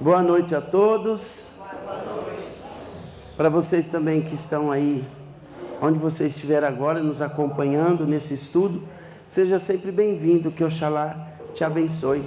Boa noite a todos. Boa noite. Para vocês também que estão aí, onde você estiver agora, nos acompanhando nesse estudo, seja sempre bem-vindo, que Oxalá te abençoe.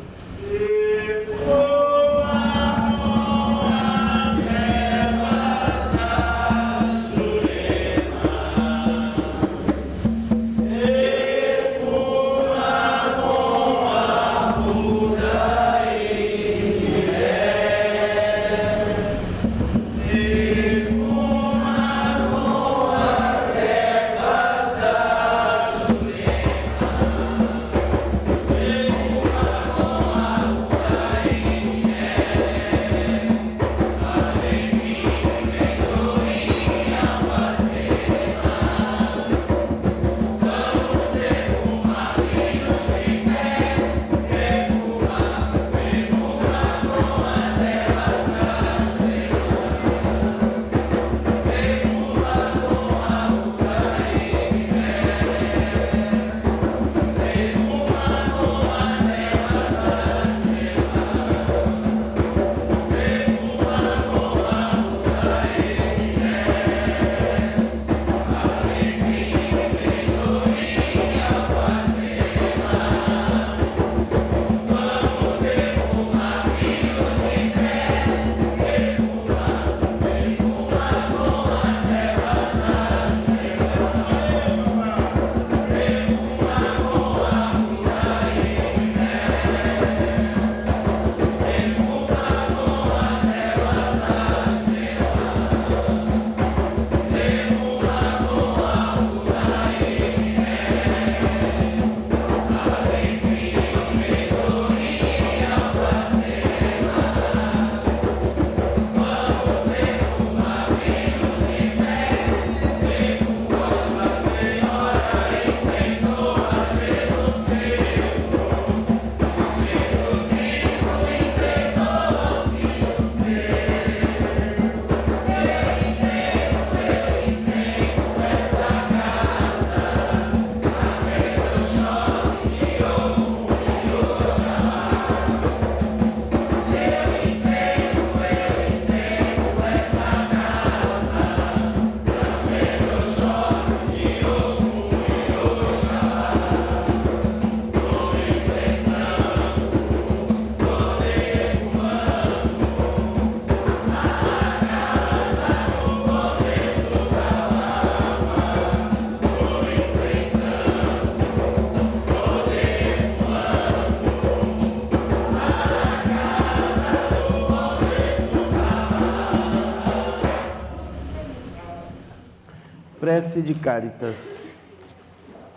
Prece de Cáritas.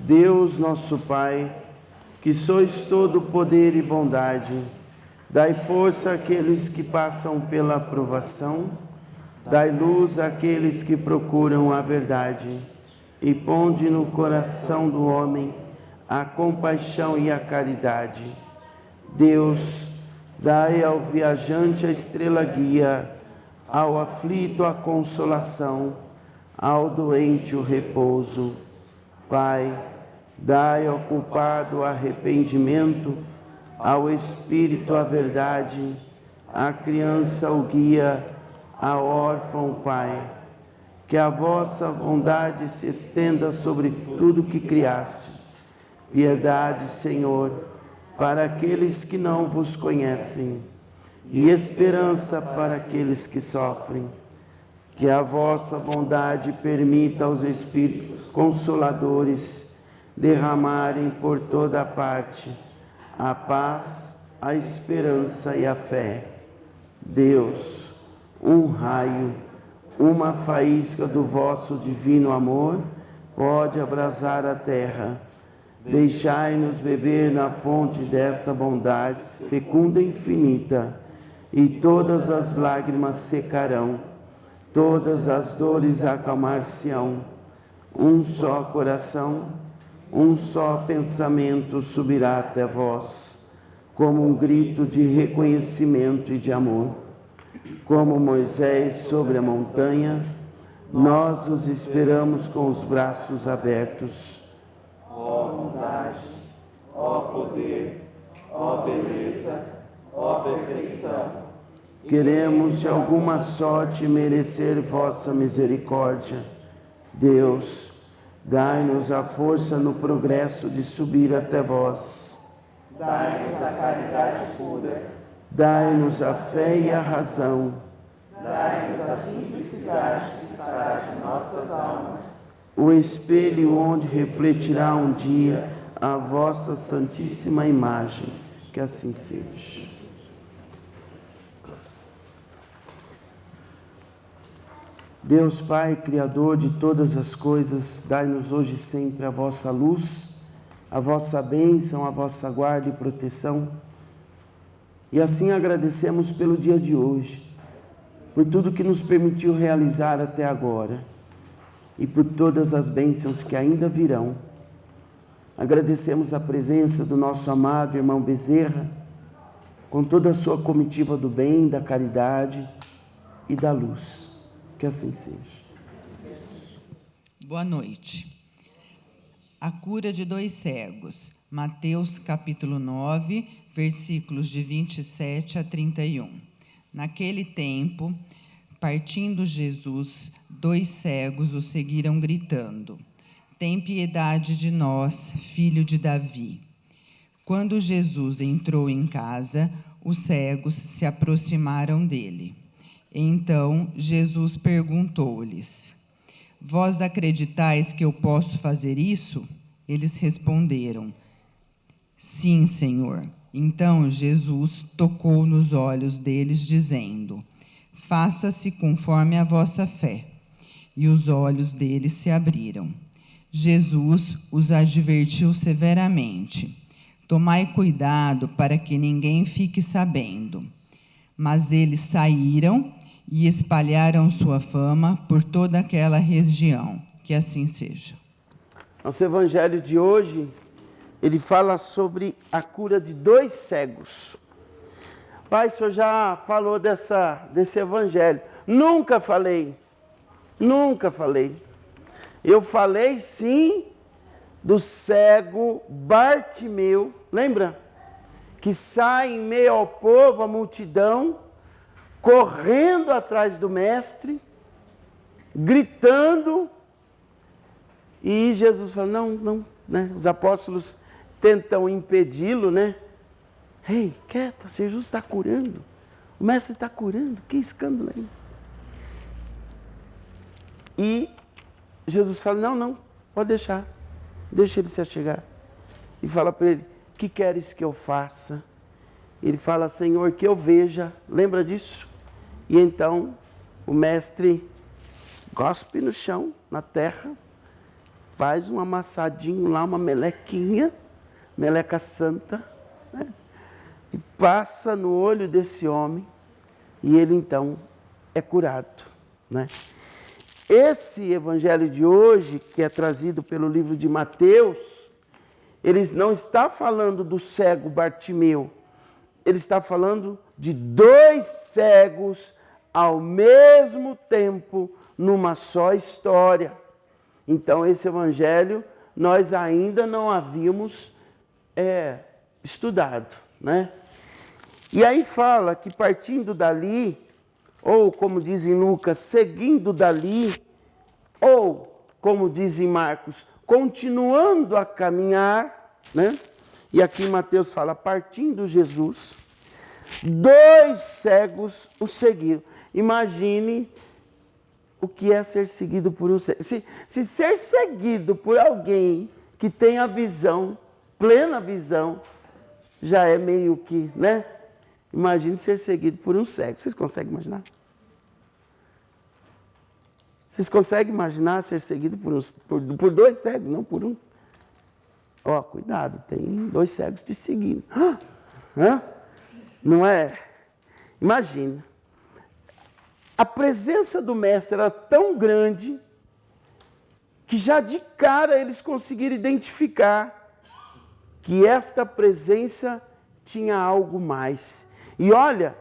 Deus nosso Pai, que sois todo poder e bondade, dai força àqueles que passam pela provação, dai luz àqueles que procuram a verdade, e ponde no coração do homem a compaixão e a caridade. Deus, dai ao viajante a estrela guia, ao aflito a consolação, ao doente o repouso. Pai, dai ao culpado arrependimento, ao espírito a verdade, à criança o guia, ao órfão o Pai. Que a vossa bondade se estenda sobre tudo que criaste. Piedade, Senhor, para aqueles que não vos conhecem, e esperança para aqueles que sofrem. Que a vossa bondade permita aos Espíritos Consoladores derramarem por toda parte a paz, a esperança e a fé. Deus, um raio, uma faísca do vosso divino amor pode abrasar a terra. Deixai-nos beber na fonte desta bondade fecunda e infinita, e todas as lágrimas secarão, todas as dores acalmar-se-ão. Um só coração, um só pensamento subirá até vós, como um grito de reconhecimento e de amor. Como Moisés sobre a montanha, nós os esperamos com os braços abertos. Ó bondade, ó poder, ó beleza, ó perfeição, queremos de alguma sorte merecer vossa misericórdia. Deus, dai-nos a força no progresso de subir até vós. Dai-nos a caridade pura. Dai-nos a fé e a razão. Dai-nos a simplicidade que fará de nossas almas O espelho onde refletirá um dia a vossa santíssima imagem. Que assim seja. Deus Pai, Criador de todas as coisas, dai-nos hoje e sempre a vossa luz, a vossa bênção, a vossa guarda e proteção. E assim agradecemos pelo dia de hoje, por tudo que nos permitiu realizar até agora e por todas as bênçãos que ainda virão. Agradecemos a presença do nosso amado irmão Bezerra, com toda a sua comitiva do bem, da caridade e da luz. Que assim seja. Boa noite. A cura de 2 cegos. Mateus capítulo 9, versículos de 27 a 31. Naquele tempo, partindo Jesus, 2 cegos o seguiram gritando: Tem piedade de nós, filho de Davi. Quando Jesus entrou em casa, os cegos se aproximaram dele. Então Jesus perguntou-lhes: Vós acreditais que eu posso fazer isso? Eles responderam: Sim, Senhor. Então Jesus tocou nos olhos deles, dizendo: Faça-se conforme a vossa fé. E os olhos deles se abriram. Jesus os advertiu severamente: Tomai cuidado para que ninguém fique sabendo. Mas eles saíram e espalharam sua fama por toda aquela região. Que assim seja. Nosso evangelho de hoje, ele fala sobre a cura de 2 cegos. Pai, o senhor já falou desse evangelho. Nunca falei. Eu falei sim do cego Bartimeu, lembra? Que sai em meio ao povo, a multidão, correndo atrás do mestre, gritando, e Jesus fala, não, né? Os apóstolos tentam impedi-lo, né? Ei, quieta, Jesus está curando, o mestre está curando, que escândalo é esse? E Jesus fala, não, pode deixar, deixa ele se achegar. E fala para ele, que queres que eu faça? Ele fala, Senhor, que eu veja, lembra disso? E então o mestre cospe no chão, na terra, faz um amassadinho lá, uma melequinha, meleca santa, né? E passa no olho desse homem, e ele então é curado, né? Esse evangelho de hoje, que é trazido pelo livro de Mateus, ele não está falando do cego Bartimeu, ele está falando de 2 cegos ao mesmo tempo, numa só história. Então, esse evangelho nós ainda não havíamos estudado, né? E aí fala que partindo dali, ou como diz em Lucas, seguindo dali, ou como diz em Marcos, continuando a caminhar, né? E aqui Mateus fala, partindo Jesus, 2 cegos o seguiram. Imagine o que é ser seguido por um cego. Se ser seguido por alguém que tem a visão, plena visão, já é meio que, né? Imagine ser seguido por um cego. Vocês conseguem imaginar? Vocês conseguem imaginar ser seguido por 2 cegos, não por um? Ó, cuidado, tem 2 cegos te seguindo. Não é? Imagina. A presença do mestre era tão grande que já de cara eles conseguiram identificar que esta presença tinha algo mais. E olha,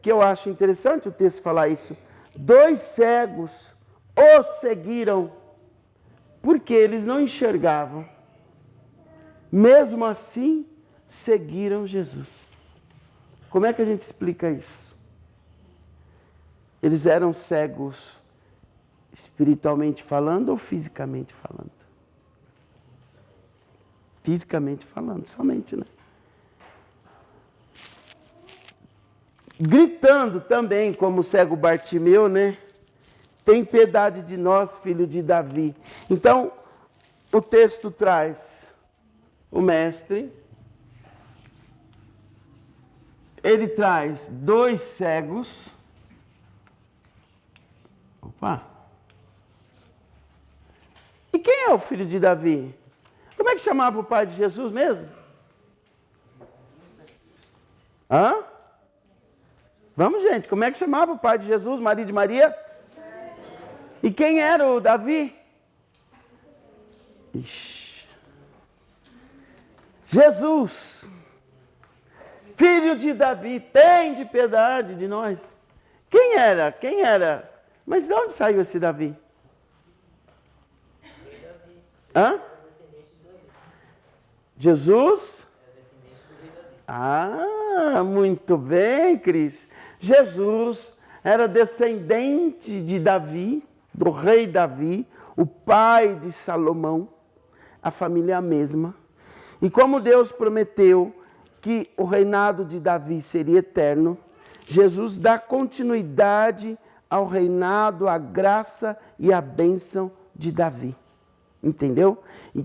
que eu acho interessante o texto falar isso. 2 cegos o seguiram porque eles não enxergavam. Mesmo assim, seguiram Jesus. Como é que a gente explica isso? Eles eram cegos espiritualmente falando ou fisicamente falando? Fisicamente falando, somente, né? Gritando também, como o cego Bartimeu, né? Tem piedade de nós, filho de Davi. Então, o texto traz o mestre, ele traz 2 cegos. Opa! E quem é o filho de Davi? Como é que chamava o pai de Jesus mesmo? Hã? Vamos, gente, como é que chamava o pai de Jesus, marido de Maria? E quem era o Davi? Ixi. Jesus, filho de Davi, tem de piedade de nós. Quem era? Quem era? Mas de onde saiu esse Davi? Hã? Jesus? Ah, muito bem, Cris. Jesus era descendente de Davi, do rei Davi, o pai de Salomão, a família é a mesma. E como Deus prometeu que o reinado de Davi seria eterno, Jesus dá continuidade ao reinado, à graça e à bênção de Davi. Entendeu? E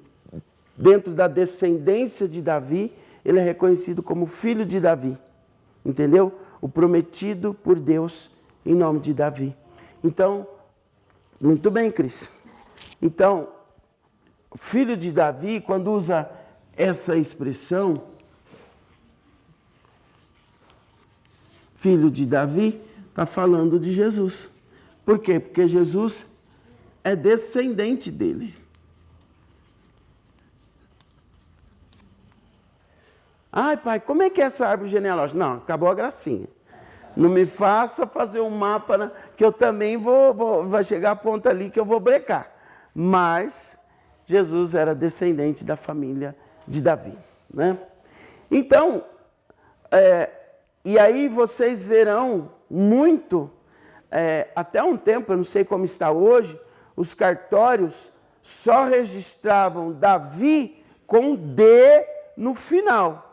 dentro da descendência de Davi, ele é reconhecido como filho de Davi. Entendeu? O prometido por Deus em nome de Davi. Então, muito bem, Cris. Então, filho de Davi, quando usa essa expressão, filho de Davi, está falando de Jesus. Por quê? Porque Jesus é descendente dele. Ai, pai, como é que é essa árvore genealógica? Não, acabou a gracinha. Não me faça fazer um mapa, né, que eu também vai chegar a ponta ali que eu vou brecar. Mas Jesus era descendente da família de Davi, né? Então, e aí vocês verão muito, até um tempo, eu não sei como está hoje, os cartórios só registravam Davi com D no final.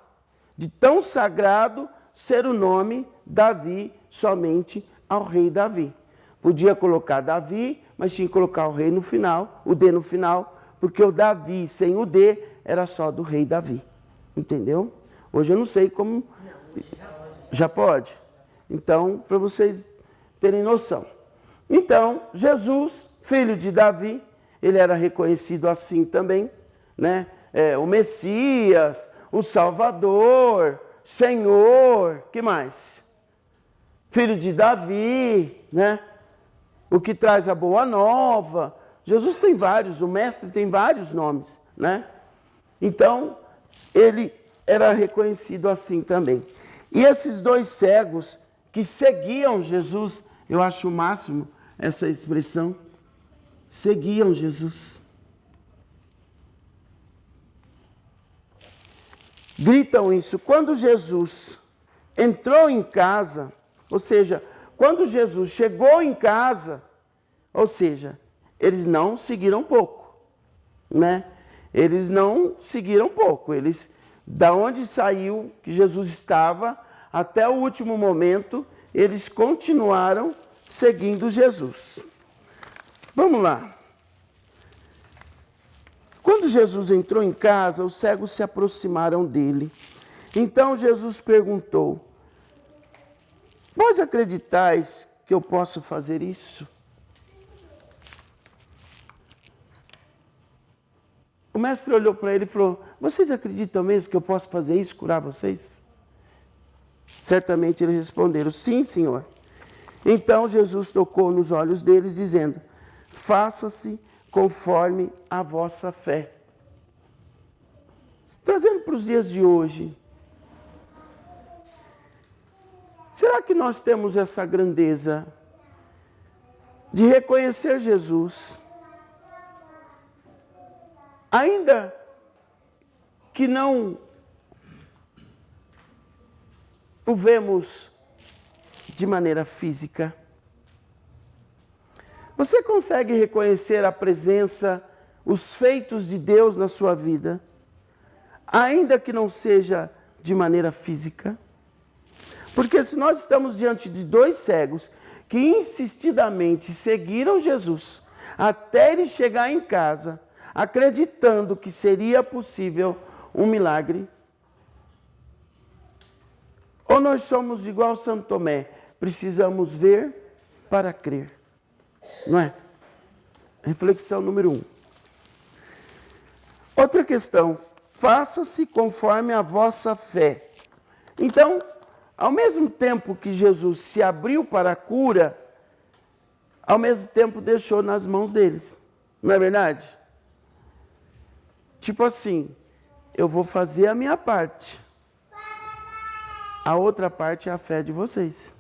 De tão sagrado ser o nome Davi somente ao rei Davi. Podia colocar Davi, mas tinha que colocar o rei no final, o D no final, porque o Davi sem o D era só do rei Davi. Entendeu? Hoje eu não sei como... Já pode? Então, para vocês terem noção. Então, Jesus, filho de Davi, ele era reconhecido assim também, né? O Messias, o Salvador, Senhor, que mais? Filho de Davi, né? O que traz a boa nova. Jesus tem vários, o mestre tem vários nomes, né? Então, ele era reconhecido assim também. E esses 2 cegos que seguiam Jesus, eu acho o máximo essa expressão, seguiam Jesus. Gritam isso. Quando Jesus entrou em casa, ou seja, quando Jesus chegou em casa, ou seja, eles não seguiram pouco, né? Eles não seguiram pouco. Eles, da onde saiu que Jesus estava, até o último momento, eles continuaram seguindo Jesus. Vamos lá. Quando Jesus entrou em casa, os cegos se aproximaram dele. Então Jesus perguntou: vós acreditais que eu posso fazer isso? O mestre olhou para ele e falou: vocês acreditam mesmo que eu posso fazer isso, curar vocês? Certamente eles responderam: sim, Senhor. Então Jesus tocou nos olhos deles, dizendo: faça-se conforme a vossa fé. Trazendo para os dias de hoje, será que nós temos essa grandeza de reconhecer Jesus, ainda que não o vemos de maneira física, Você consegue reconhecer a presença, os feitos de Deus na sua vida, ainda que não seja de maneira física? Porque se nós estamos diante de dois cegos que insistidamente seguiram Jesus até ele chegar em casa, acreditando que seria possível um milagre, ou nós somos igual Santo Tomé, precisamos ver para crer, não é? Reflexão número 1. Outra questão, faça-se conforme a vossa fé. Então, ao mesmo tempo que Jesus se abriu para a cura, ao mesmo tempo deixou nas mãos deles. Não é verdade? Tipo assim, eu vou fazer a minha parte. A outra parte é a fé de vocês.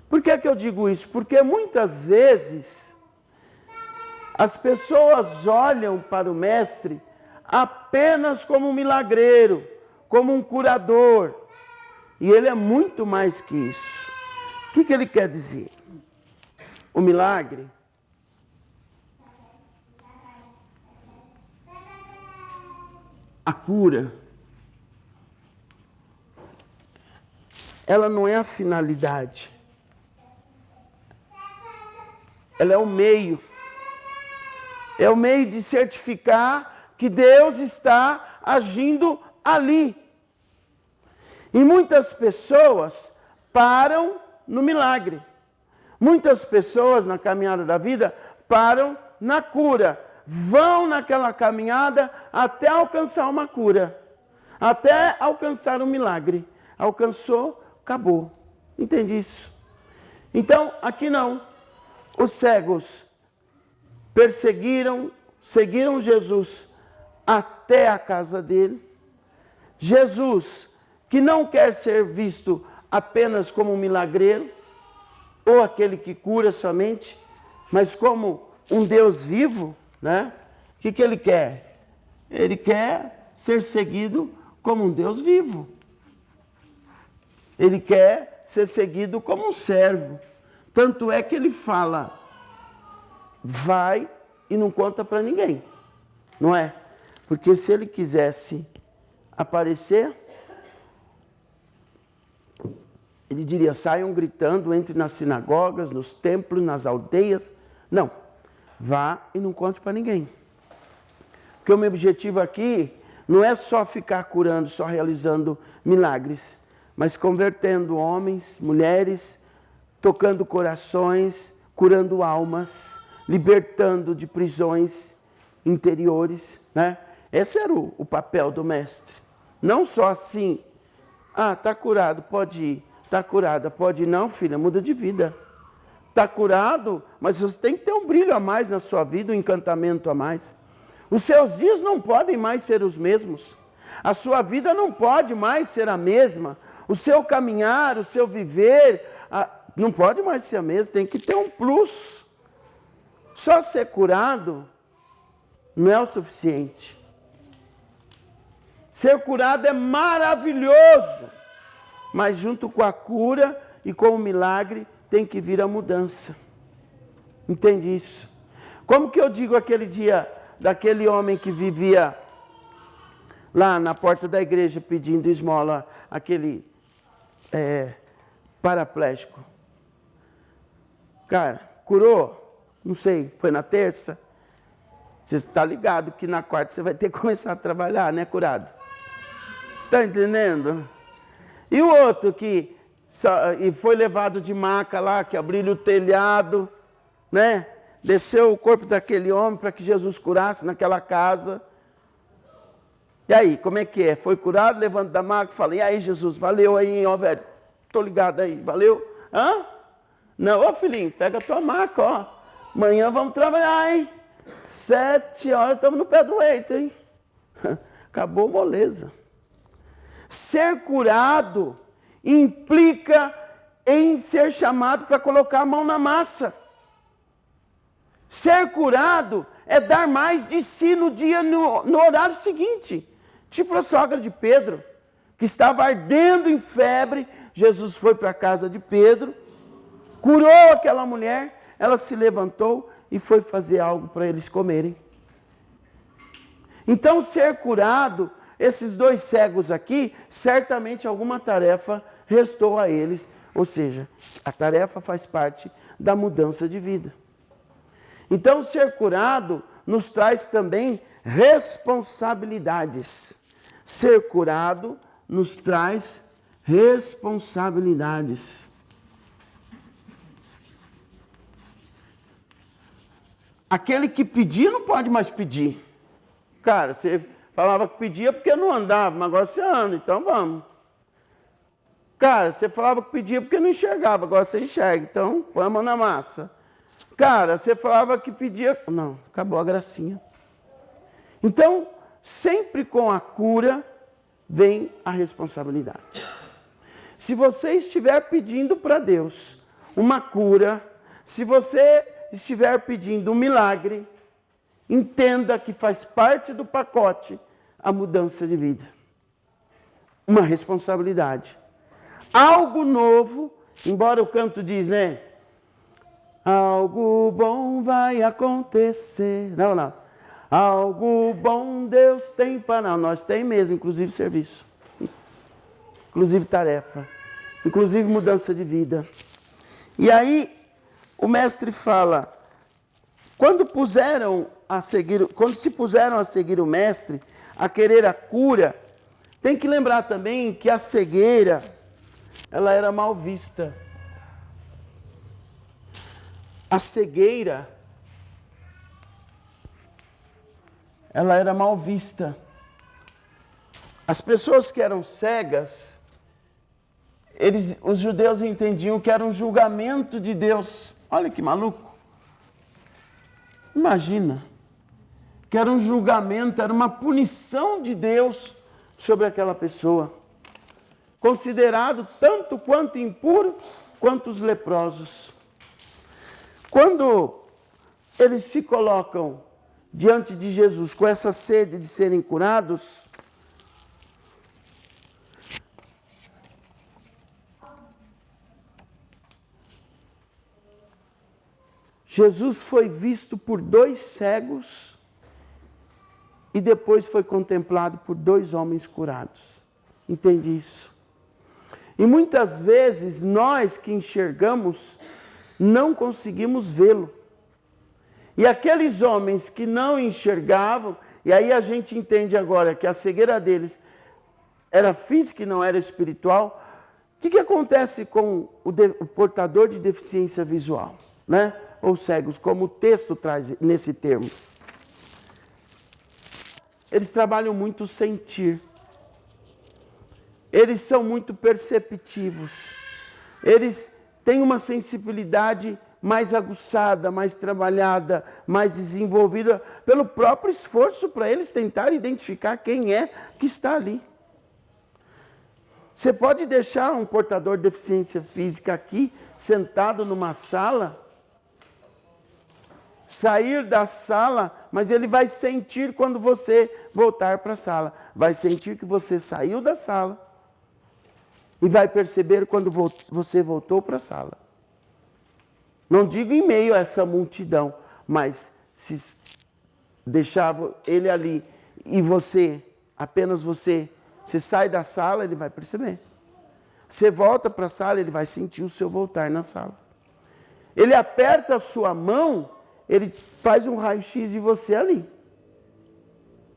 Por que eu digo isso? Porque muitas vezes as pessoas olham para o Mestre apenas como um milagreiro, como um curador. E ele é muito mais que isso. O que ele quer dizer? O milagre a cura, ela não é a finalidade. Ela é o meio. É o meio de certificar que Deus está agindo ali. E muitas pessoas param no milagre. Muitas pessoas na caminhada da vida param na cura. Vão naquela caminhada até alcançar uma cura. Até alcançar um milagre. Alcançou, acabou. Entende isso? Então, aqui não. Os cegos seguiram Jesus até a casa dele. Jesus, que não quer ser visto apenas como um milagreiro, ou aquele que cura somente, mas como um Deus vivo, né? O que ele quer? Ele quer ser seguido como um Deus vivo. Ele quer ser seguido como um servo. Tanto é que ele fala, vai e não conta para ninguém, não é? Porque se ele quisesse aparecer, ele diria, saiam gritando, entre nas sinagogas, nos templos, nas aldeias. Não, vá e não conte para ninguém. Porque o meu objetivo aqui não é só ficar curando, só realizando milagres, mas convertendo homens, mulheres, tocando corações, curando almas, libertando de prisões interiores, né? Esse era o papel do mestre. Não só assim, está curado, pode ir. Está curada, pode ir. Não, filha, muda de vida. Está curado, mas você tem que ter um brilho a mais na sua vida, um encantamento a mais. Os seus dias não podem mais ser os mesmos. A sua vida não pode mais ser a mesma. O seu caminhar, o seu viver, não pode mais ser a mesma. Tem que ter um plus. Só ser curado não é o suficiente. Ser curado é maravilhoso. Mas junto com a cura e com o milagre, tem que vir a mudança. Entende isso? Como que eu digo aquele dia daquele homem que vivia lá na porta da igreja pedindo esmola, aquele paraplégico? Cara, curou? Não sei, foi na terça? Você está ligado que na quarta você vai ter que começar a trabalhar, né, curado? Você está entendendo? E o outro que foi levado de maca lá, que abriu o telhado, né? Desceu o corpo daquele homem para que Jesus curasse naquela casa. E aí, como é que é? Foi curado, levanta da maca, fala, e aí Jesus, valeu aí, ó velho, tô ligado aí, valeu? Hã? Não, ô filhinho, pega a tua maca, ó, amanhã vamos trabalhar, hein? 7 horas, estamos no pé do leito, hein? Acabou moleza. Ser curado implica em ser chamado para colocar a mão na massa. Ser curado é dar mais de si no horário seguinte. Tipo a sogra de Pedro, que estava ardendo em febre. Jesus foi para a casa de Pedro, curou aquela mulher. ela se levantou e foi fazer algo para eles comerem. Então, ser curado, esses 2 cegos aqui, certamente alguma tarefa restou a eles. Ou seja, a tarefa faz parte da mudança de vida. Então, ser curado nos traz também responsabilidades. Ser curado nos traz responsabilidades. Aquele que pedia não pode mais pedir. Cara, você falava que pedia porque não andava, mas agora você anda, então vamos. Cara, você falava que pedia porque não enxergava, agora você enxerga, então põe a mão na massa. Cara, você falava que pedia... Não, acabou a gracinha. Então, sempre com a cura vem a responsabilidade. Se você estiver pedindo para Deus uma cura, se você estiver pedindo um milagre, entenda que faz parte do pacote a mudança de vida. Uma responsabilidade. Algo novo, embora o canto diz, né? Algo bom vai acontecer. Não. Algo bom Deus tem para nós. Tem mesmo, inclusive serviço. Inclusive tarefa. Inclusive mudança de vida. E aí, o mestre fala, quando se puseram a seguir o mestre, a querer a cura, tem que lembrar também que a cegueira, ela era mal vista. A cegueira, ela era mal vista. As pessoas que eram cegas, os judeus entendiam que era um julgamento de Deus. Olha que maluco. Imagina, que era um julgamento, era uma punição de Deus sobre aquela pessoa. Considerado tanto quanto impuro, quanto os leprosos. Quando eles se colocam diante de Jesus com essa sede de serem curados, Jesus foi visto por 2 cegos e depois foi contemplado por 2 homens curados. Entende isso? E muitas vezes nós que enxergamos não conseguimos vê-lo. E aqueles homens que não enxergavam, e aí a gente entende agora que a cegueira deles era física e não era espiritual. O que acontece com o portador de deficiência visual, né? Ou cegos, como o texto traz nesse termo? Eles trabalham muito o sentir. Eles são muito perceptivos. Eles têm uma sensibilidade mais aguçada, mais trabalhada, mais desenvolvida, pelo próprio esforço para eles tentarem identificar quem é que está ali. Você pode deixar um portador de deficiência física aqui, sentado numa sala, sair da sala, mas ele vai sentir quando você voltar para a sala. Vai sentir que você saiu da sala e vai perceber quando você voltou para a sala. Não digo em meio a essa multidão, mas se deixava ele ali e você, apenas você sai da sala, ele vai perceber. Você volta para a sala, ele vai sentir o seu voltar na sala. Ele aperta a sua mão, ele faz um raio-x de você ali.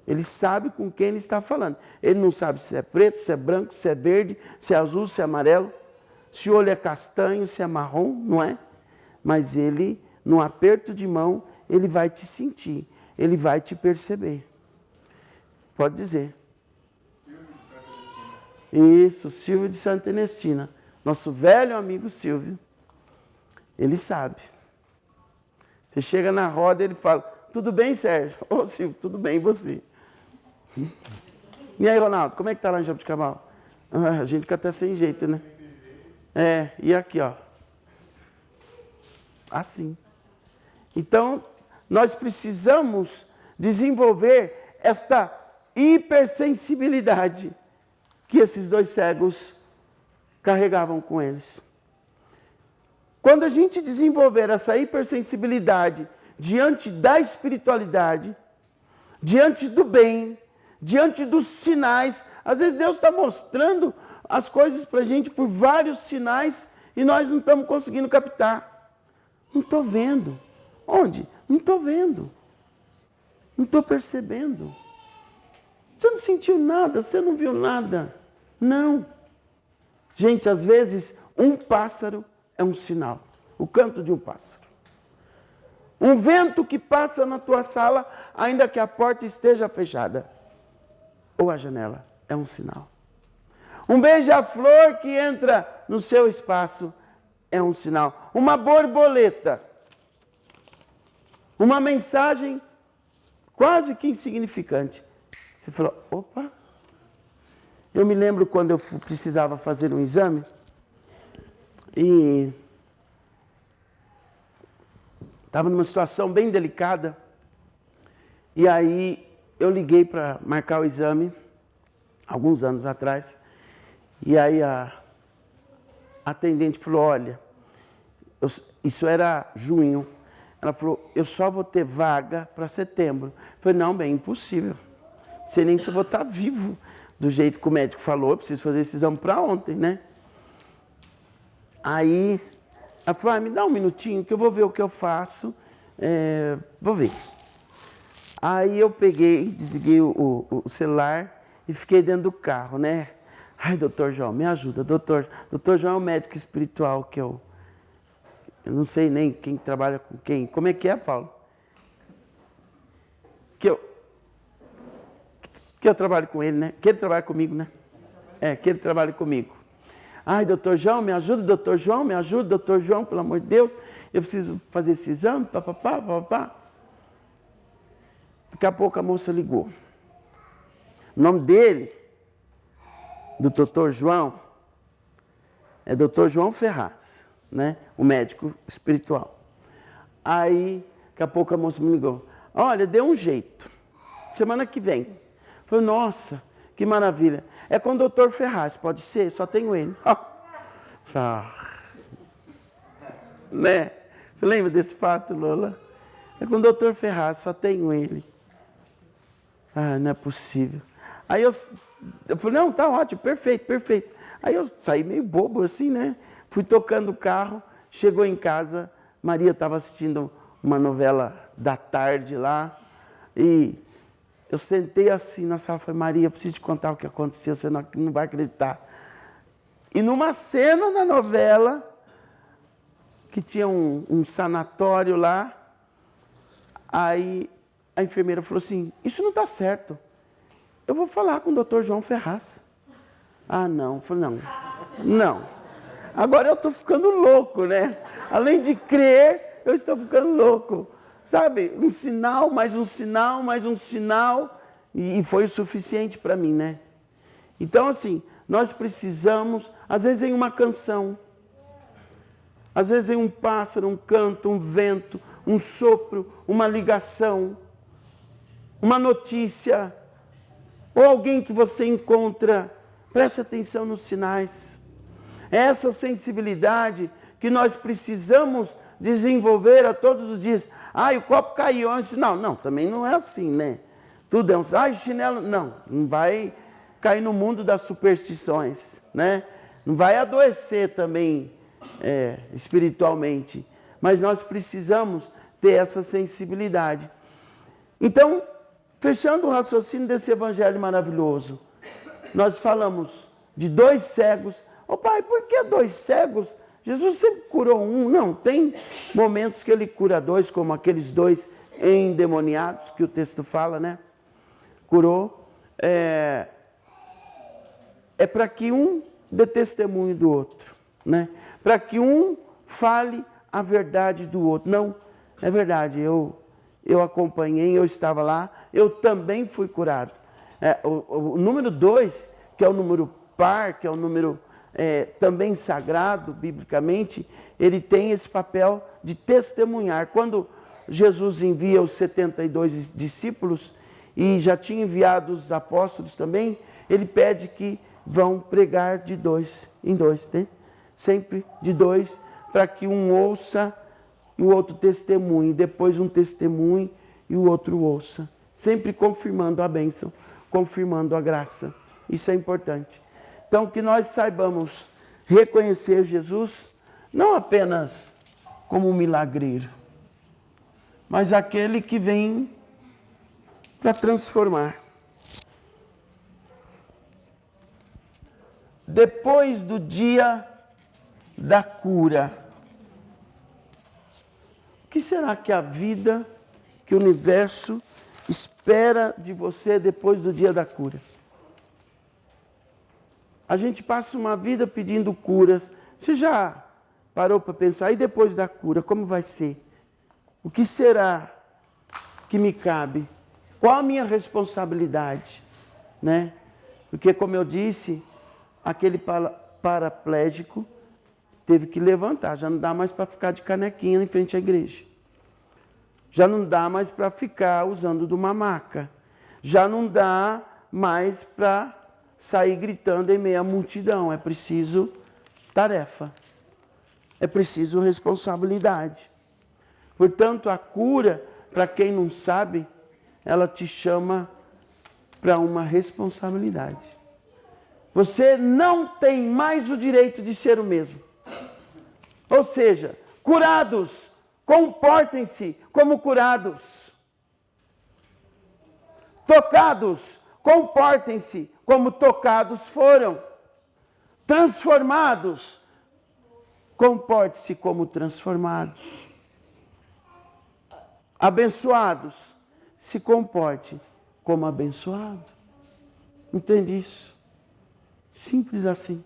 Ele sabe com quem ele está falando. Ele não sabe se é preto, se é branco, se é verde, se é azul, se é amarelo, se o olho é castanho, se é marrom, não é? Mas ele, no aperto de mão, ele vai te sentir, ele vai te perceber. Pode dizer. Isso, Silvio de Santa Ernestina. Nosso velho amigo Silvio. Ele sabe. Você chega na roda e ele fala, tudo bem, Sérgio? Ô, Silvio, tudo bem, e você? E aí, Ronaldo, como é que tá lá em Jabuticabal? A gente fica até sem jeito, né? E aqui, ó. Assim. Então, nós precisamos desenvolver esta hipersensibilidade que esses 2 cegos carregavam com eles. Quando a gente desenvolver essa hipersensibilidade diante da espiritualidade, diante do bem, diante dos sinais, às vezes Deus está mostrando as coisas para a gente por vários sinais e nós não estamos conseguindo captar. Não estou vendo. Onde? Não estou vendo. Não estou percebendo. Você não sentiu nada, você não viu nada. Não. Gente, às vezes, um pássaro é um sinal. O canto de um pássaro. Um vento que passa na tua sala, ainda que a porta esteja fechada. Ou a janela, é um sinal. Um beija-flor que entra no seu espaço, é um sinal. Uma borboleta. Uma mensagem quase que insignificante. Você falou, opa. Eu me lembro quando eu precisava fazer um exame e estava numa situação bem delicada. E aí eu liguei para marcar o exame, alguns anos atrás. E aí a atendente falou, olha, isso era junho. Ela falou, eu só vou ter vaga para setembro. Eu falei, não, bem, impossível. Não sei nem se eu vou estar vivo do jeito que o médico falou. Eu preciso fazer esse exame para ontem, né? Aí, ela falou, me dá um minutinho que eu vou ver o que eu faço. Vou ver. Aí eu peguei, desliguei o celular e fiquei dentro do carro, né? Ai, doutor João, me ajuda. Doutor João é o médico espiritual que eu não sei nem quem trabalha com quem. Como é, Paulo? Que eu trabalho com ele, né? Que ele trabalha comigo, né? Que ele trabalha comigo. Ai, doutor João, me ajuda, doutor João, me ajuda, doutor João, pelo amor de Deus. Eu preciso fazer esse exame, papapá. Daqui a pouco a moça ligou. O nome dele, do doutor João, é doutor João Ferraz, né? O médico espiritual. Aí, daqui a pouco a moça me ligou. Olha, deu um jeito. Semana que vem. Eu falei, nossa, que maravilha. É com o doutor Ferraz, pode ser? Só tenho ele. Né? Você lembra desse fato, Lola? É com o doutor Ferraz, só tenho ele. Não é possível. Aí eu falei, não, tá ótimo, perfeito. Aí eu saí meio bobo assim, né? Fui tocando o carro, chegou em casa, Maria estava assistindo uma novela da tarde lá, e eu sentei assim na sala e falei, Maria, eu preciso te contar o que aconteceu, você não vai acreditar. E numa cena na novela, que tinha um sanatório lá, aí a enfermeira falou assim, isso não está certo. Eu vou falar com o doutor João Ferraz. Não. Eu falei, não. Agora eu estou ficando louco, né? Além de crer, eu estou ficando louco. Sabe, um sinal, mais um sinal, mais um sinal. E foi o suficiente para mim, né? Então, assim, nós precisamos, às vezes em uma canção, às vezes em um pássaro, um canto, um vento, um sopro, uma ligação, uma notícia, ou alguém que você encontra. Preste atenção nos sinais. É essa sensibilidade que nós precisamos desenvolver a todos os dias. O copo caiu antes. Não, também não é assim, né? Tudo é um... o chinelo... Não vai cair no mundo das superstições, né? Não vai adoecer também espiritualmente. Mas nós precisamos ter essa sensibilidade. Então, fechando o raciocínio desse evangelho maravilhoso, nós falamos de 2 cegos. Pai, por que 2 cegos? Jesus sempre curou um. Não, tem momentos que ele cura 2, como aqueles 2 endemoniados, que o texto fala, né? Curou. É para que um dê testemunho do outro, né? Para que um fale a verdade do outro. Não, é verdade, eu acompanhei, eu estava lá, eu também fui curado. O número 2, que é o número par, que é o número também sagrado, biblicamente, ele tem esse papel de testemunhar. Quando Jesus envia os 72 discípulos, e já tinha enviado os apóstolos também, ele pede que vão pregar de 2 em 2, né? Sempre de 2, para que um ouça e o outro testemunhe, depois um testemunhe e o outro ouça. Sempre confirmando a bênção, confirmando a graça. Isso é importante. Então, que nós saibamos reconhecer Jesus, não apenas como um milagreiro, mas aquele que vem para transformar. Depois do dia da cura, o que será que a vida, que o universo espera de você depois do dia da cura? A gente passa uma vida pedindo curas. Você já parou para pensar, e depois da cura, como vai ser? O que será que me cabe? Qual a minha responsabilidade? Né? Porque, como eu disse, aquele paraplégico teve que levantar. Já não dá mais para ficar de canequinha em frente à igreja. Já não dá mais para ficar usando de uma maca. Já não dá mais para sair gritando em meio à multidão. É preciso tarefa. É preciso responsabilidade. Portanto, a cura, para quem não sabe, ela te chama para uma responsabilidade. Você não tem mais o direito de ser o mesmo. Ou seja, curados, comportem-se como curados. Tocados, comportem-se como tocados foram. Transformados, comporte-se como transformados. Abençoados, se comporte como abençoado. Entende isso? Simples assim.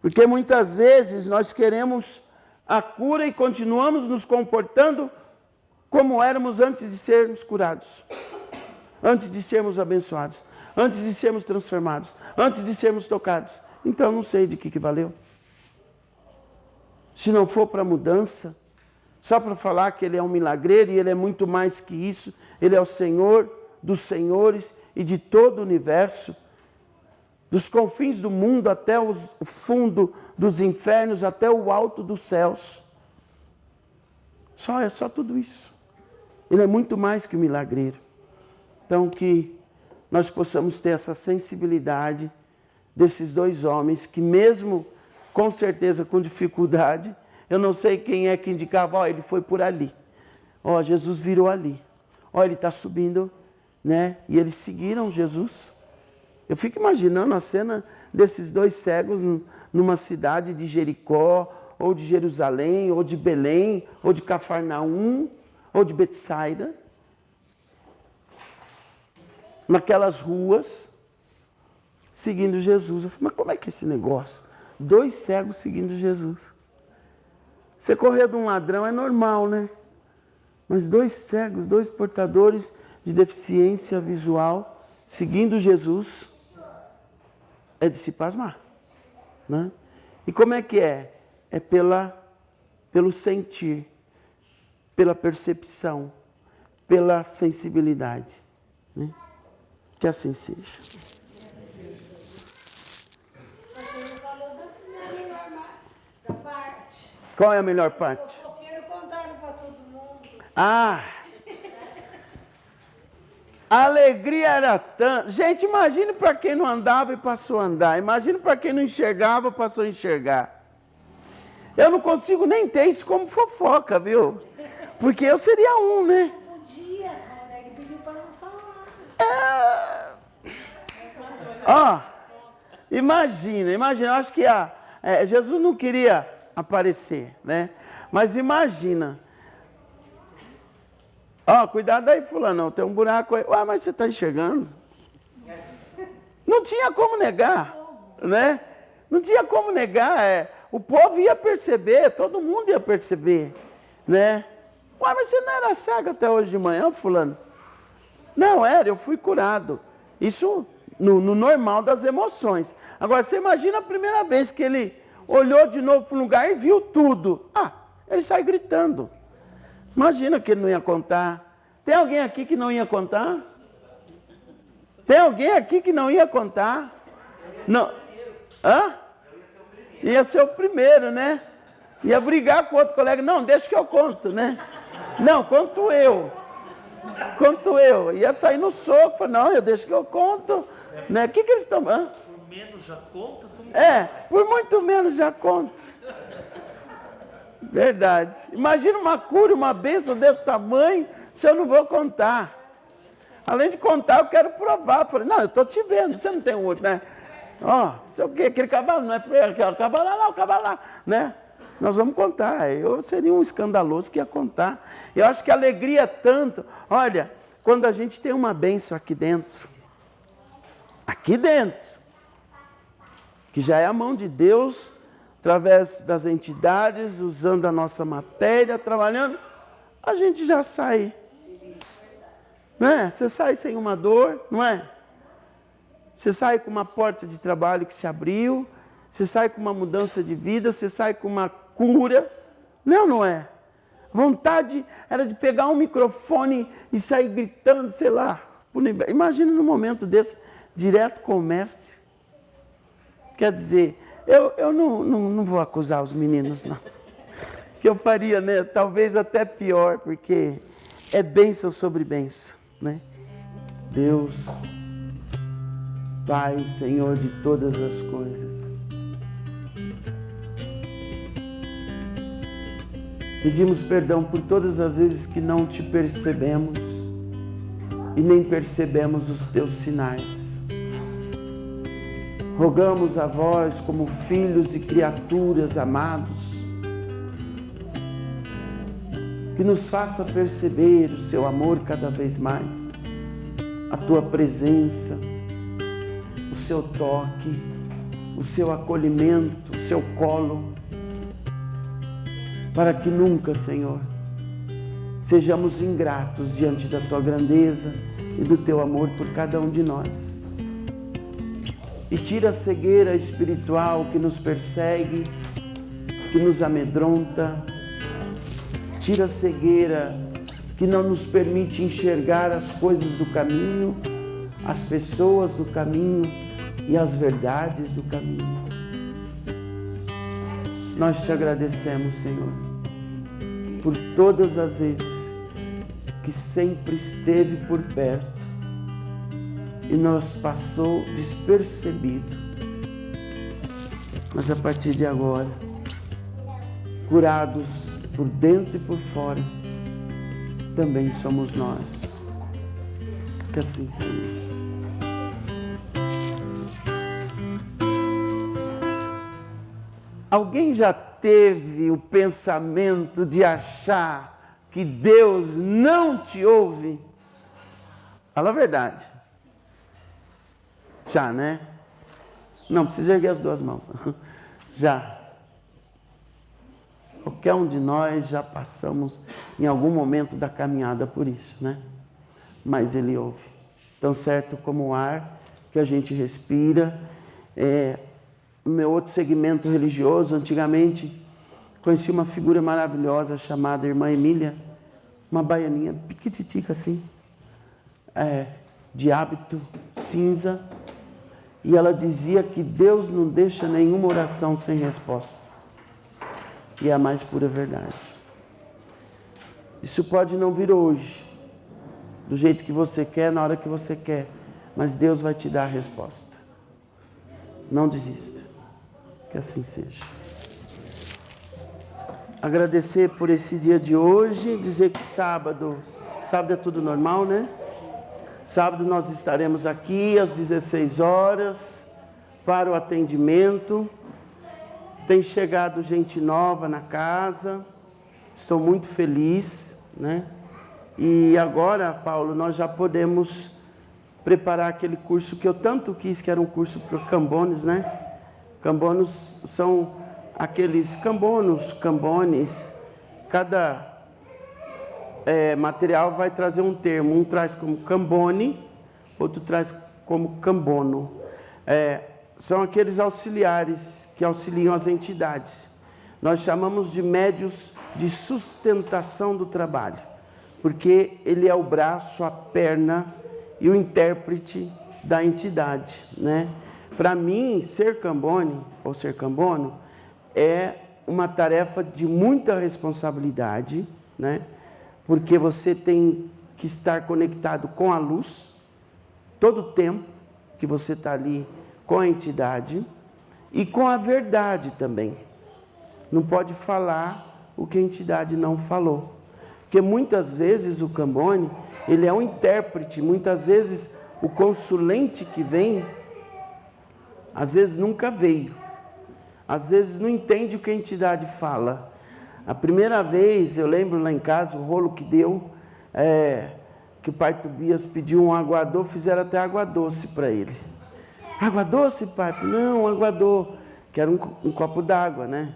Porque muitas vezes nós queremos a cura e continuamos nos comportando como éramos antes de sermos curados, antes de sermos abençoados, antes de sermos transformados, antes de sermos tocados. Então não sei de que valeu. Se não for para mudança, só para falar que Ele é um milagreiro e Ele é muito mais que isso, Ele é o Senhor dos senhores e de todo o universo, dos confins do mundo até o fundo dos infernos, até o alto dos céus. É só tudo isso. Ele é muito mais que um milagreiro. Então que nós possamos ter essa sensibilidade desses dois homens que mesmo com certeza com dificuldade, eu não sei quem é que indicava, ele foi por ali. Jesus virou ali. Ele está subindo, né? E eles seguiram Jesus. Eu fico imaginando a cena desses dois cegos numa cidade de Jericó, ou de Jerusalém, ou de Belém, ou de Cafarnaum, ou de Betsaida. Naquelas ruas, seguindo Jesus. Eu falei, mas como é que é esse negócio? Dois cegos seguindo Jesus. Você correr de um ladrão é normal, né? Mas dois cegos, dois portadores de deficiência visual, seguindo Jesus, é de se pasmar, né? E como é que é? É pelo sentir, pela percepção, pela sensibilidade, né? Que assim seja. Qual é a melhor parte? Os fofoqueiros contaram para todo mundo. A alegria era tanta. Gente, imagine para quem não andava e passou a andar. Imagine para quem não enxergava, passou a enxergar. Eu não consigo nem ter isso como fofoca, viu? Porque eu seria um, né? Podia, ele pediu para não falar. Imagina, eu acho que Jesus não queria aparecer, né? Mas imagina. Cuidado aí, fulano, tem um buraco aí. Mas você está enxergando? Não tinha como negar, né? Não tinha como negar. O povo ia perceber, todo mundo ia perceber, né? Mas você não era cego até hoje de manhã, fulano? Não era, eu fui curado. Isso no normal das emoções. Agora, você imagina a primeira vez que ele olhou de novo para o lugar e viu tudo. Ele sai gritando. Imagina que ele não ia contar. Tem alguém aqui que não ia contar? Tem alguém aqui que não ia contar? Não. Ia ser o primeiro, né? Ia brigar com outro colega. Não, deixa que eu conto, né? Não, conto eu. Ia sair no soco. Falei, não, eu deixo que eu conto. Né? O que eles estão... Por menos já conta? Por muito menos já conta. Verdade. Imagina uma cura, uma bênção desse tamanho, se eu não vou contar. Além de contar, eu quero provar. Falei, não, eu estou te vendo, você não tem um outro, né? Ó, sei o quê, aquele cavalo não é para ele, o cavalo lá, né? Nós vamos contar. Eu seria um escandaloso que ia contar. Eu acho que a alegria é tanto. Olha, quando a gente tem uma bênção aqui dentro, que já é a mão de Deus, através das entidades, usando a nossa matéria, trabalhando, a gente já sai. Não é? Você sai sem uma dor, não é? Você sai com uma porta de trabalho que se abriu, você sai com uma mudança de vida, você sai com uma cura. Não é? Vontade era de pegar um microfone e sair gritando, sei lá. Imagina num momento desse, direto com o mestre. Quer dizer, eu não vou acusar os meninos, não. Que eu faria, né? Talvez até pior, porque é bênção sobre bênção, né? Deus, Pai, Senhor de todas as coisas. Pedimos perdão por todas as vezes que não te percebemos e nem percebemos os teus sinais. Rogamos a vós, como filhos e criaturas amados, que nos faça perceber o seu amor cada vez mais, a tua presença, o seu toque, o seu acolhimento, o seu colo, para que nunca, Senhor, sejamos ingratos diante da tua grandeza e do teu amor por cada um de nós. E tira a cegueira espiritual que nos persegue, que nos amedronta. Tira a cegueira que não nos permite enxergar as coisas do caminho, as pessoas do caminho e as verdades do caminho. Nós te agradecemos, Senhor, por todas as vezes que sempre esteve por perto e nos passou despercebido. Mas a partir de agora, curados por dentro e por fora, também somos nós. Que assim seja. Alguém já teve o pensamento de achar que Deus não te ouve? Fala a verdade. Já, né? Não precisa erguer as duas mãos. Já. Qualquer um de nós já passamos em algum momento da caminhada por isso, né? Mas Ele ouve. Tão certo como o ar que a gente respira. No meu outro segmento religioso, antigamente, conheci uma figura maravilhosa chamada Irmã Emília, uma baianinha piquititica assim, de hábito cinza, e ela dizia que Deus não deixa nenhuma oração sem resposta. E é a mais pura verdade. Isso pode não vir hoje, do jeito que você quer, na hora que você quer, mas Deus vai te dar a resposta. Não desista. Que assim seja. Agradecer por esse dia de hoje, dizer que sábado é tudo normal, né? Sábado nós estaremos aqui às 16 horas para o atendimento. Tem chegado gente nova na casa, estou muito feliz, né? E agora, Paulo, nós já podemos preparar aquele curso que eu tanto quis, que era um curso para cambones, né? Cambonos são aqueles cambones, cada material vai trazer um termo, um traz como cambone, outro traz como cambono. São aqueles auxiliares que auxiliam as entidades. Nós chamamos de médios de sustentação do trabalho, porque ele é o braço, a perna e o intérprete da entidade, né? Para mim, ser cambone ou ser cambono é uma tarefa de muita responsabilidade, né? Porque você tem que estar conectado com a luz todo o tempo que você está ali com a entidade e com a verdade também. Não pode falar o que a entidade não falou. Porque muitas vezes o Cambone, ele é um intérprete, muitas vezes o consulente que vem, às vezes nunca veio. Às vezes não entende o que a entidade fala. A primeira vez, eu lembro lá em casa, o rolo que deu, que o pai Tobias pediu um aguador, fizeram até água doce para ele. Água doce, pai? Não, água doce, que era um copo d'água, né?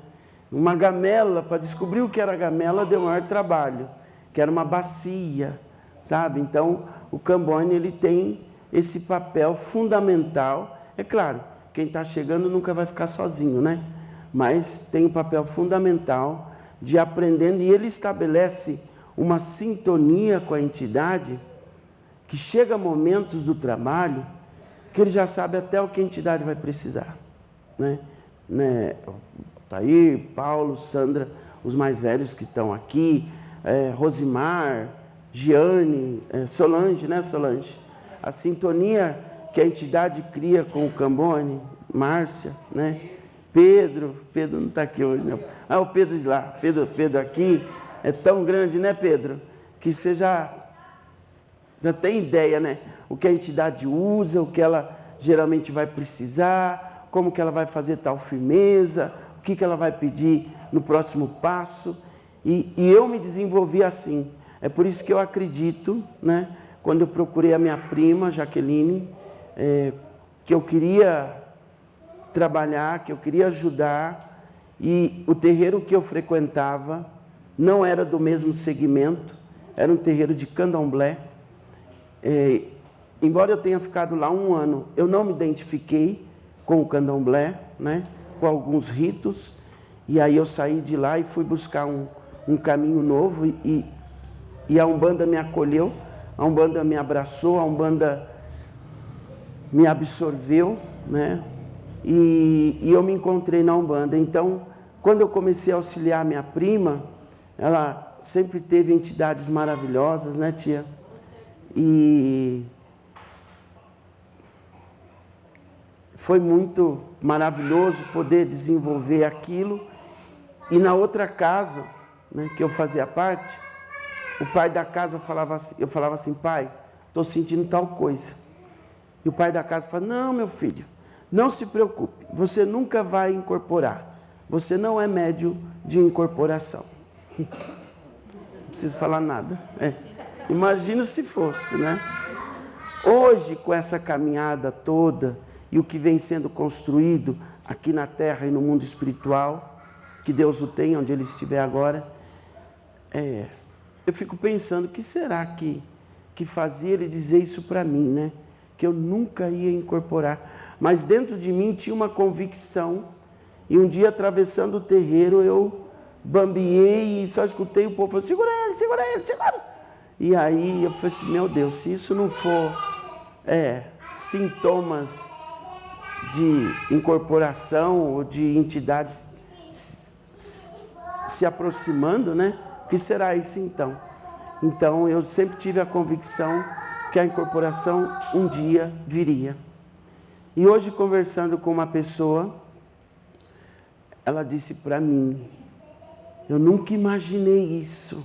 Uma gamela, para descobrir o que era gamela deu maior trabalho, que era uma bacia, sabe? Então, o Cambone, ele tem esse papel fundamental. É claro, quem está chegando nunca vai ficar sozinho, né? Mas tem um papel fundamental de aprendendo, e ele estabelece uma sintonia com a entidade, que chega momentos do trabalho, que ele já sabe até o que a entidade vai precisar, né? Tair, Paulo, Sandra, os mais velhos que estão aqui, Rosimar, Giane, Solange, né, Solange? A sintonia que a entidade cria com o Cambone, Márcia, né? Pedro não está aqui hoje, não. O Pedro de lá, Pedro aqui, é tão grande, né, Pedro? Que você já tem ideia, né? O que a entidade usa, o que ela geralmente vai precisar, como que ela vai fazer tal firmeza, o que ela vai pedir no próximo passo. E eu me desenvolvi assim. É por isso que eu acredito, né? Quando eu procurei a minha prima, Jaqueline, que eu queria trabalhar, que eu queria ajudar, e o terreiro que eu frequentava não era do mesmo segmento, era um terreiro de candomblé. Embora eu tenha ficado lá 1 ano, eu não me identifiquei com o candomblé, né, com alguns ritos, e aí eu saí de lá e fui buscar um caminho novo, e a Umbanda me acolheu, a Umbanda me abraçou, a Umbanda me absorveu, né? E eu me encontrei na Umbanda. Então, quando eu comecei a auxiliar minha prima, ela sempre teve entidades maravilhosas, né, tia? E foi muito maravilhoso poder desenvolver aquilo. E na outra casa, né, que eu fazia parte, o pai da casa falava assim, eu falava assim, pai, estou sentindo tal coisa. E o pai da casa falava, não, meu filho, não se preocupe, você nunca vai incorporar. Você não é médium de incorporação. Não preciso falar nada. Imagina se fosse, né? Hoje, com essa caminhada toda e o que vem sendo construído aqui na Terra e no mundo espiritual, que Deus o tenha onde Ele estiver agora, eu fico pensando, o que será que fazia Ele dizer isso para mim, né? Que eu nunca ia incorporar. Mas dentro de mim tinha uma convicção, e um dia, atravessando o terreiro, eu bambiei e só escutei o povo falando, segura ele, segura. E aí eu falei assim, meu Deus, se isso não for sintomas de incorporação ou de entidades se aproximando, né? O que será isso então? Então eu sempre tive a convicção que a incorporação um dia viria. E hoje, conversando com uma pessoa, ela disse para mim, eu nunca imaginei isso.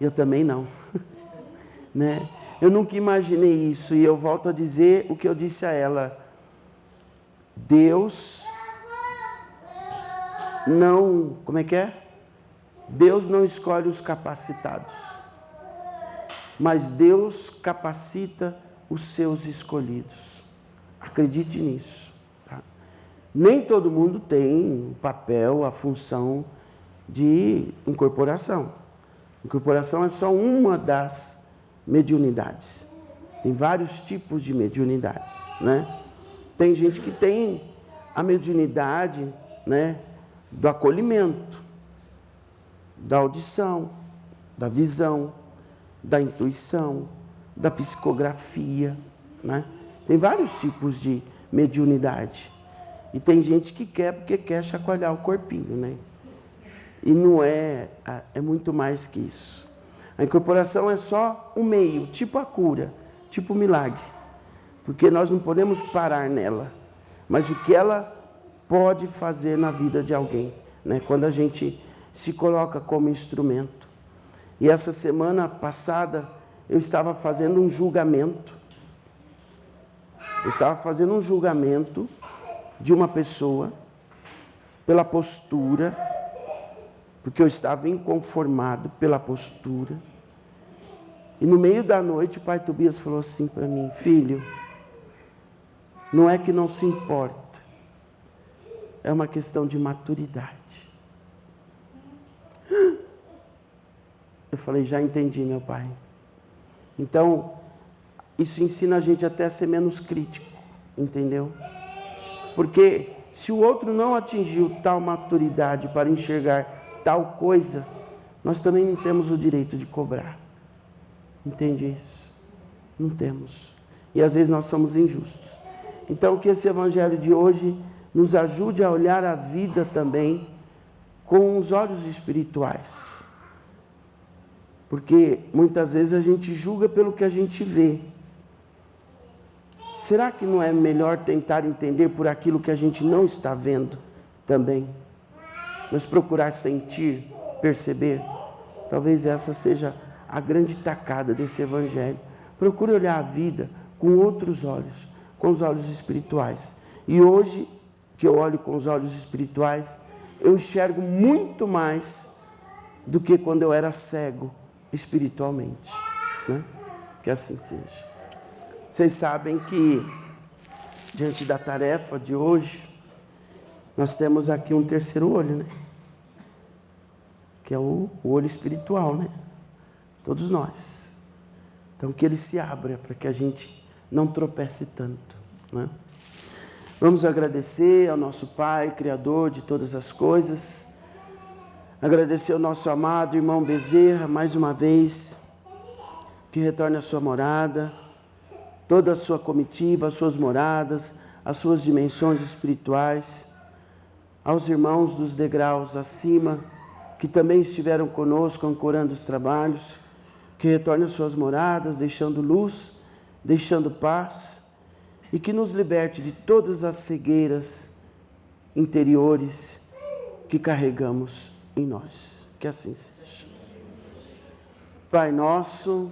Eu também não. Né? Eu nunca imaginei isso. E eu volto a dizer o que eu disse a ela. Deus não... Como é que é? Deus não escolhe os capacitados. Mas Deus capacita os seus escolhidos. Acredite nisso. Tá? Nem todo mundo tem o papel, a função de incorporação. Incorporação é só uma das mediunidades. Tem vários tipos de mediunidades, né? Tem gente que tem a mediunidade, né, do acolhimento, da audição, da visão, da intuição, da psicografia, né? Tem vários tipos de mediunidade. E tem gente que quer porque quer chacoalhar o corpinho, né? E não é muito mais que isso. A incorporação é só um meio, tipo a cura, tipo o milagre. Porque nós não podemos parar nela. Mas o que ela pode fazer na vida de alguém, né? Quando a gente se coloca como instrumento. E essa semana passada eu estava fazendo um julgamento. Eu estava fazendo um julgamento de uma pessoa pela postura, porque eu estava inconformado pela postura. E no meio da noite o pai Tobias falou assim para mim: filho, não é que não se importa, é uma questão de maturidade. Eu falei: já entendi, meu pai. Então, isso ensina a gente até a ser menos crítico, entendeu? Porque se o outro não atingiu tal maturidade para enxergar tal coisa, nós também não temos o direito de cobrar. Entende isso? Não temos. E às vezes nós somos injustos. Então, que esse evangelho de hoje nos ajude a olhar a vida também com os olhos espirituais. Porque muitas vezes a gente julga pelo que a gente vê. Será que não é melhor tentar entender por aquilo que a gente não está vendo também? Mas procurar sentir, perceber? Talvez essa seja a grande tacada desse evangelho. Procure olhar a vida com outros olhos, com os olhos espirituais. E hoje, que eu olho com os olhos espirituais, eu enxergo muito mais do que quando eu era cego espiritualmente, né? Que assim seja. Vocês sabem que, diante da tarefa de hoje, nós temos aqui um terceiro olho, né? Que é o olho espiritual, né? Todos nós. Então, que ele se abra para que a gente não tropece tanto, né? Vamos agradecer ao nosso Pai, Criador de todas as coisas. Agradecer ao nosso amado irmão Bezerra, mais uma vez, que retorne à sua morada, toda a sua comitiva, as suas moradas, as suas dimensões espirituais. Aos irmãos dos degraus acima, que também estiveram conosco ancorando os trabalhos, que retorne às suas moradas, deixando luz, deixando paz, e que nos liberte de todas as cegueiras interiores que carregamos em nós. Que assim seja. Pai nosso,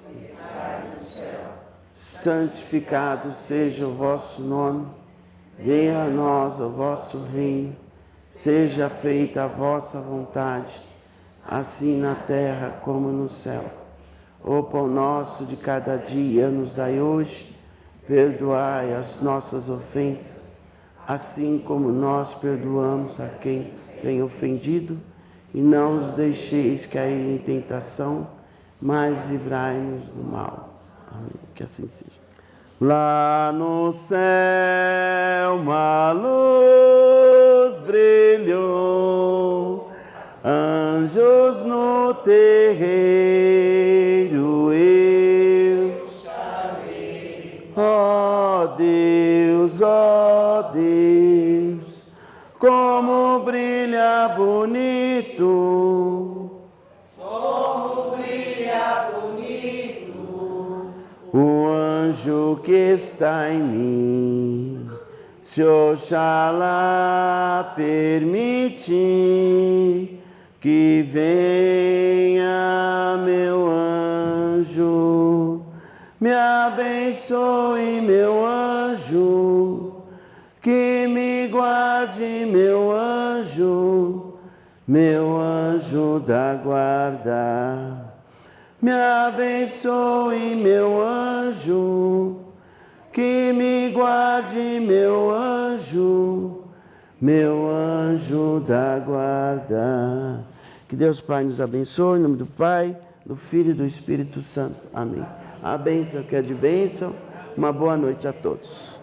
santificado seja o vosso nome, venha a nós o vosso reino, seja feita a vossa vontade, assim na terra como no céu. O pão nosso de cada dia nos dai hoje, perdoai as nossas ofensas, assim como nós perdoamos a quem tem ofendido, e não os deixeis cair em tentação, mas livrai-nos do mal. Amém. Que assim seja. Lá no céu uma luz brilhou, anjos no terreiro eu chamei. Ó Deus, como brilha bonito, o anjo que está em mim. Se Oxalá permitir que venha meu anjo, me abençoe meu anjo, que me guarde meu anjo da guarda. Me abençoe meu anjo, que me guarde meu anjo da guarda. Que Deus Pai nos abençoe, em nome do Pai, do Filho e do Espírito Santo. Amém. A bênção que é de bênção. Uma boa noite a todos.